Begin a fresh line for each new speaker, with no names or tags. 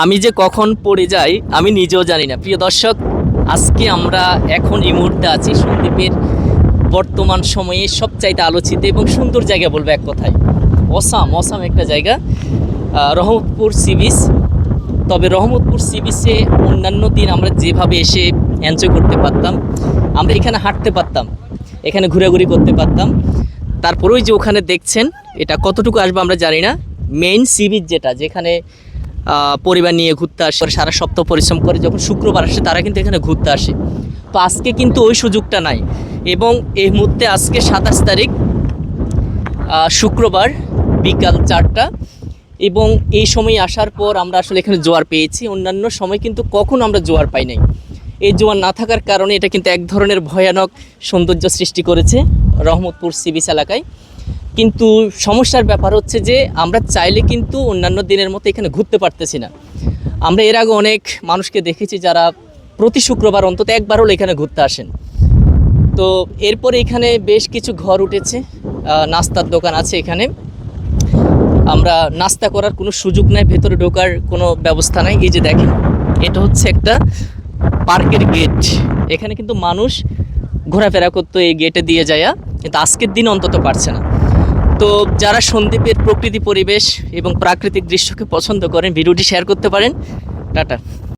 আমি যে কখন পড়ে যাই আমি নিজেও জানি না। প্রিয় দর্শক, আজকে আমরা এখন এই মুহূর্তে আছি সন্দ্বীপের বর্তমান সময়ে সবচাইতে আলোচিত এবং সুন্দর জায়গা বলবো এক কথায়। অসাম একটা জায়গা, রহমতপুর সি বিচ। তবে রহমতপুর সি বিচে অন্যান্য দিন আমরা যেভাবে এসে এনজয় করতে পারতাম, আমরা এখানে হাঁটতে পারতাম, এখানে ঘোরাঘুরি করতে পারতাম। তারপরেও যে ওখানে দেখছেন, এটা কতটুকু আসবে আমরা জানি না। মেইন সি বিচ যেখানে পরিবার নিয়ে ঘুরতে আসে, সারা সপ্তাহ পরিশ্রম করে যখন শুক্রবার আসে তারা কিন্তু এখানে ঘুরতে আসে। তো আজকে কিন্তু ওই সুযোগটা নাই। এবং এই মুহূর্তে আজকে 27 তারিখ, শুক্রবার বিকাল 4টা, এবং এই সময় আসার পর আমরা আসলে এখানে জোয়ার পেয়েছি। অন্যান্য সময় কিন্তু কখনো আমরা জোয়ার পাই নাই। এই জোয়ার না থাকার কারণে এটা কিন্তু এক ধরনের ভয়ানক সৌন্দর্য সৃষ্টি করেছে রহমতপুর সি বিচ এলাকায়। কিন্তু সমস্যার ব্যাপার হচ্ছে যে আমরা চাইলে কিন্তু অন্যান্য দিনের মতো এখানে ঘুরতে পারতেছি না। আমরা এর আগে অনেক মানুষকে দেখেছি যারা প্রতি শুক্রবার অন্তত একবার হলে এখানে ঘুরতে আসেন। তো এরপরে এখানে বেশ কিছু ঘর উঠেছে, নাস্তার দোকান আছে এখানে। আমরা নাস্তা করার কোনো সুযোগ নাই, ভেতরে ঢোকার কোনো ব্যবস্থা নাই। এই যে দেখেন, এটা হচ্ছে একটা পার্কের গেট। এখানে কিন্তু মানুষ ঘোরাফেরা করতো এই গেটে দিয়ে যায়, কিন্তু আজকের দিন অন্তত পারছে না। তো যারা সন্দ্বীপের প্রকৃতি পরিবেশ এবং প্রাকৃতিক দৃশ্যকে পছন্দ করেন, ভিডিওটি শেয়ার করতে পারেন। টাটা।